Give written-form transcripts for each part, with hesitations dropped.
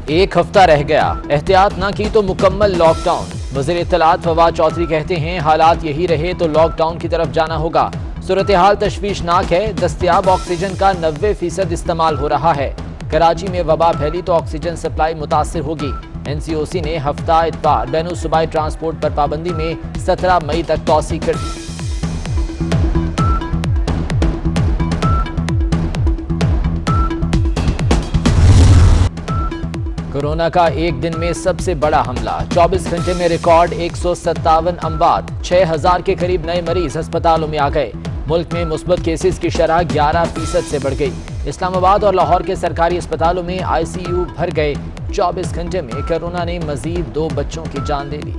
एक हफ्ता रह गया, एहतियात न की तो मुकम्मल लॉकडाउन। वज़ीर इत्तलात फवाद चौधरी कहते हैं हालात यही रहे तो लॉकडाउन की तरफ जाना होगा। सूरत हाल तशवीशनाक है, दस्तयाब ऑक्सीजन का 90% इस्तेमाल हो रहा है। कराची में वबा फैली तो ऑक्सीजन सप्लाई मुतासिर होगी। NCOC ने हफ्ता इतवार बैनुल सूबाई ट्रांसपोर्ट पर पाबंदी में 17 मई तक तौसी कर दी। कोरोना का एक दिन में सबसे बड़ा हमला, 24 घंटे में रिकॉर्ड 157 अमवात, 6000 के करीब नए मरीज अस्पतालों में आ गए। मुल्क में मुस्बत केसेस की शरह 11% से बढ़ गई। इस्लामाबाद और लाहौर के सरकारी अस्पतालों में ICU भर गए। 24 घंटे में कोरोना ने मजीद 2 बच्चों की जान ले ली।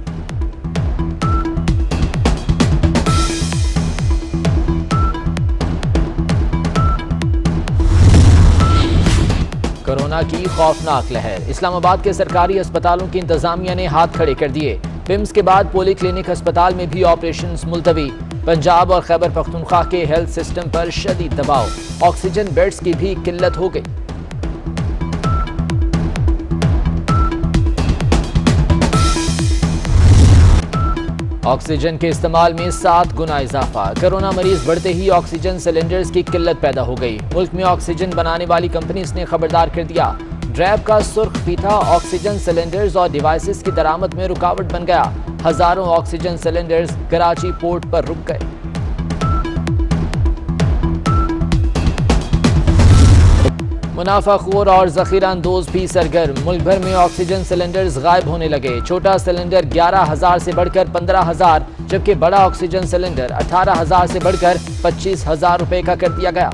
कोरोना की खौफनाक लहर, इस्लामाबाद के सरकारी अस्पतालों की इंतजामिया ने हाथ खड़े कर दिए। पिम्स के बाद पोली क्लिनिक अस्पताल में भी ऑपरेशंस मुलतवी। पंजाब और खैबर पख्तूनख्वा के हेल्थ सिस्टम पर शदीद दबाव, ऑक्सीजन बेड्स की भी किल्लत हो गई। ऑक्सीजन के इस्तेमाल में 7 गुना इजाफा, कोरोना मरीज बढ़ते ही ऑक्सीजन सिलेंडर्स की किल्लत पैदा हो गई। मुल्क में ऑक्सीजन बनाने वाली कंपनीज ने खबरदार कर दिया। ड्रैब का सुर्ख फीता ऑक्सीजन सिलेंडर्स और डिवाइसेस की दरामद में रुकावट बन गया। हजारों ऑक्सीजन सिलेंडर्स कराची पोर्ट पर रुक गए। मुनाफाखोर और जखीरा अंदोज भी सरगर्म, मुल्क भर में ऑक्सीजन सिलेंडर्स गायब होने लगे। छोटा सिलेंडर 11,000 से बढ़कर 15,000, जबकि बड़ा ऑक्सीजन सिलेंडर 18,000 से बढ़कर 25,000 रुपए का कर दिया गया।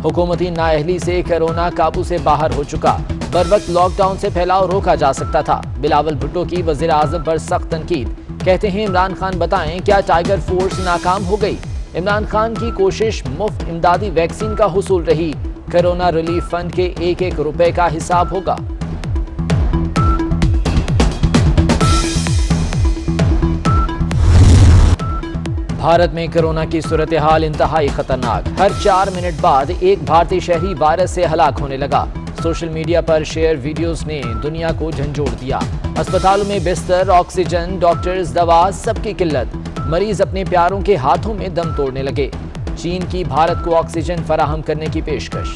हुकूमती नाअहली से कोरोना काबू से बाहर हो चुका। बर वक्त लॉकडाउन से फैलाव रोका जा सकता था। बिलावल भुट्टो की वजीर आजम पर सख्त तनकीद, कहते हैं इमरान खान बताएं क्या टाइगर फोर्स नाकाम हो गई। इमरान खान की कोशिश मुफ्त इमदादी वैक्सीन का हुसूल रही। कोरोना रिलीफ फंड के 1-1 रुपए का हिसाब होगा। भारत में कोरोना की सूरत हाल इंतहाई खतरनाक, हर 4 मिनट बाद एक भारतीय शहरी वायरस से हलाक होने लगा। सोशल मीडिया पर शेयर वीडियोस ने दुनिया को झंझोड़ दिया। अस्पतालों में बिस्तर, ऑक्सीजन, डॉक्टर्स, दवा, सबकी किल्लत। मरीज अपने प्यारों के हाथों में दम तोड़ने लगे। चीन की भारत को ऑक्सीजन फराहम करने की पेशकश।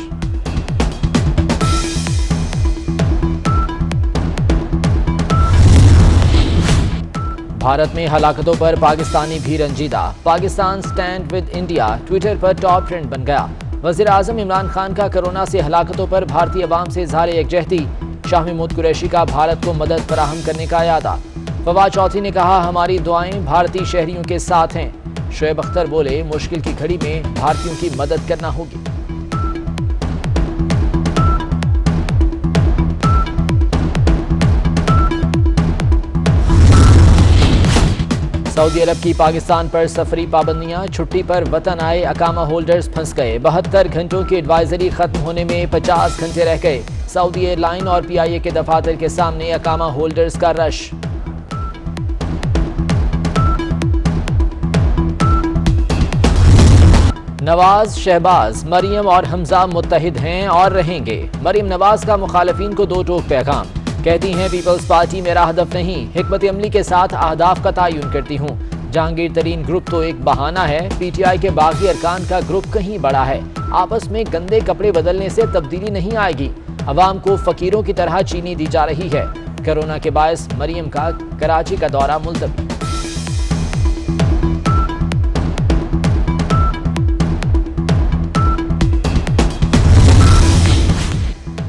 भारत में हलाकतों पर पाकिस्तानी भी रंजीदा। Pakistan stand with India Twitter पर टॉप ट्रेंड बन गया। वज़ीर आज़म इमरान खान का कोरोना से हलाकतों पर भारतीय अवाम से इज़हार यकजहती। शाह महमूद कुरैशी का भारत को मदद फराहम करने का इरादा। फवाद चौधरी ने कहा हमारी दुआएं भारतीय शहरियों के साथ हैं। शोएब अख्तर बोले मुश्किल की घड़ी में भारतीयों की मदद करना होगी। सऊदी अरब की पाकिस्तान पर सफरी पाबंदियां, छुट्टी पर वतन आए अकामा होल्डर्स फंस गए। 72 घंटों की एडवाइजरी खत्म होने में 50 घंटे रह गए। सऊदी एयरलाइन और PIA के दफातर के सामने अकामा होल्डर्स का रश। नवाज, शहबाज, मरियम और हमजा मुत्तहिद हैं और रहेंगे। मरियम नवाज का मुखालिफिन को 2 टोक पैगाम, कहती हैं पीपल्स पार्टी मेरा हदफ नहीं, हिकमत अमली के साथ अहदाफ का तयन करती हूँ। जहांगीर तरीन ग्रुप तो एक बहाना है, PTI के बाकी अरकान का ग्रुप कहीं बड़ा है। आपस में गंदे कपड़े बदलने से तब्दीली नहीं आएगी। अवाम को फकीरों की तरह चीनी दी जा रही है। कोरोना के बायस मरियम का कराची का दौरा मुलतवी।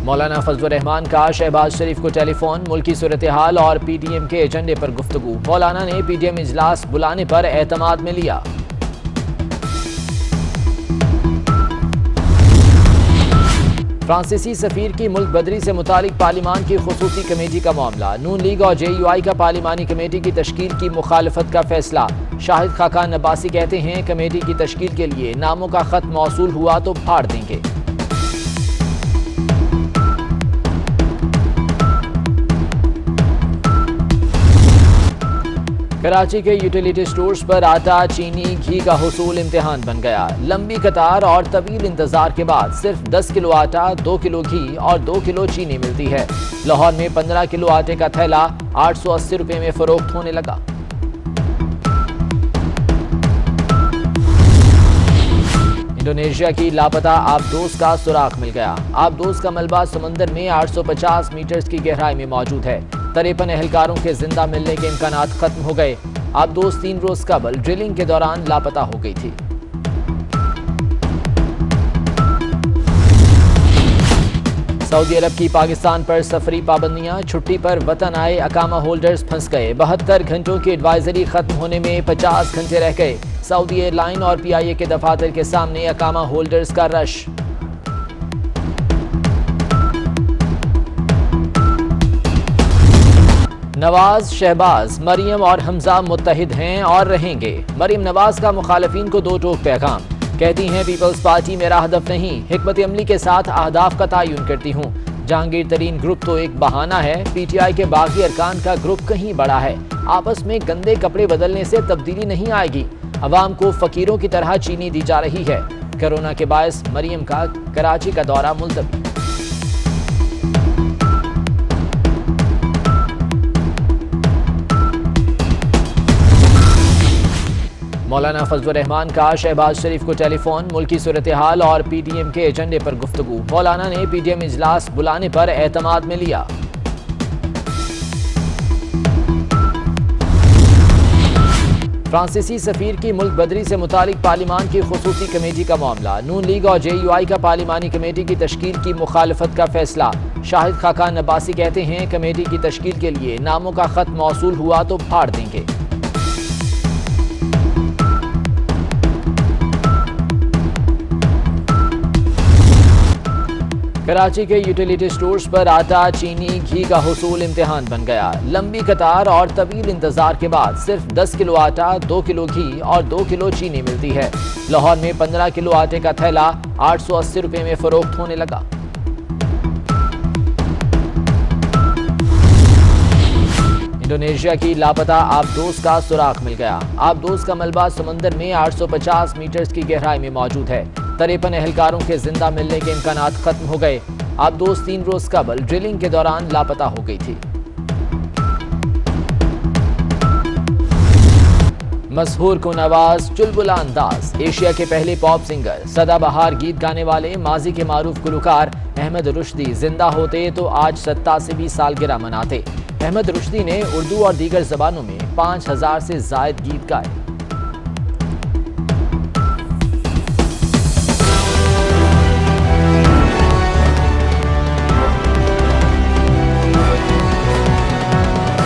मौलाना फजलुर रहमान का शहबाज शरीफ को टेलीफोन, मुल्की सूरत हाल और PDM के एजेंडे पर गुफ्तगू। मौलाना ने PDM इजलास बुलाने पर एतमाद में लिया। फ्रांसीसी सफीर की मुल्क बदरी से मुतालिक पार्लिमान की खुसूसी कमेटी का मामला। नून लीग और JUI का पार्लिमानी कमेटी की तश्कील की मुखालफत का फैसला। शाहिद खाकान अब्बासी कहते हैं कमेटी की तश्कील के लिए नामों का खत मौसूल हुआ तो फाड़ देंगे। कराची के यूटिलिटी स्टोर्स पर आटा, चीनी, घी का हुसूल इम्तिहान बन गया। लंबी कतार और तवील इंतजार के बाद सिर्फ 10 किलो आटा, 2 किलो घी और 2 किलो चीनी मिलती है। लाहौर में 15 किलो आटे का थैला 880 रुपए में फरोख्त होने लगा। इंडोनेशिया की लापता आबदोस का सुराग मिल गया। आबदोस का मलबा समंदर में 850 मीटर की गहराई में मौजूद है। 53 एहलकारों के जिंदा मिलने के इम्कानात खत्म हो गए। आबदोस 3 रोज कबल ड्रिलिंग के दौरान लापता हो गई थी। सऊदी अरब की पाकिस्तान पर सफरी पाबंदियां, छुट्टी पर वतन आए अकामा होल्डर्स फंस गए। 72 घंटों की एडवाइजरी खत्म होने में 50 घंटे रह गए। सऊदी एयरलाइन और PIA के दफातर के सामने अकामा होल्डर्स का रश। नवाज, शहबाज, मरियम और हमजा मुत्तहिद हैं और रहेंगे। मरियम नवाज का मुखालिफिन को दो टोक पैगाम। कहती हैं पीपल्स पार्टी मेरा हदफ नहीं, हिकमत अमली के साथ अहदाफ का तयन करती हूँ। जहांगीर तरीन ग्रुप तो एक बहाना है, PTI के बागी अरकान का ग्रुप कहीं बड़ा है। आपस में गंदे कपड़े बदलने से तब्दीली नहीं आएगी। अवाम को फकीरों की तरह चीनी दी जा रही है। कोरोना के बायस मरियम का कराची का दौरा मुलतवी। मौलाना फजलुर रहमान का शहबाज शरीफ को टेलीफोन। मुल्की सूरत हाल और PDM के एजेंडे पर गुफ्तगू। मौलाना ने PDM इजलास बुलाने पर एतमाद में लिया। फ्रांसीसी सफीर की मुल्क बदरी से मुतालिक पार्लिमान की खुसूसी कमेटी का मामला। नून लीग और JUI का पार्लिमानी कमेटी की तश्कील की मुखालफत का फैसला। शाहिद खाकान अब्बासी कहते हैं कमेटी की तश्कील के लिए नामों का खत मौसूल हुआ तो फाड़ देंगे। कराची के यूटिलिटी स्टोर्स पर आटा, चीनी, घी का हुसूल इम्तिहान बन गया। लंबी कतार और तवील इंतजार के बाद सिर्फ 10 किलो आटा, 2 किलो घी और 2 किलो चीनी मिलती है। लाहौर में 15 किलो आटे का थैला 880 रुपए में फरोख्त होने लगा। इंडोनेशिया की लापता आबदोस का सुराग मिल गया। आबदोस का मलबा समंदर में 850 मीटर की गहराई में मौजूद है। 53 एहलकारों के जिंदा मिलने के इम्कानात खत्म हो गए। आबदोस 3 रोज कबल ड्रिलिंग के दौरान लापता हो गई थी। मशहूर को नवाज, चुलबुला अंदाज। एशिया के पहले पॉप सिंगर, सदाबहार गीत गाने वाले माजी के मारूफ गुलकार अहमद रुश्दी जिंदा होते तो आज 87वीं सालगिरह मनाते। अहमद रुश्दी ने उर्दू और दीगर जबानों में 5000 से जायद गीत गाए।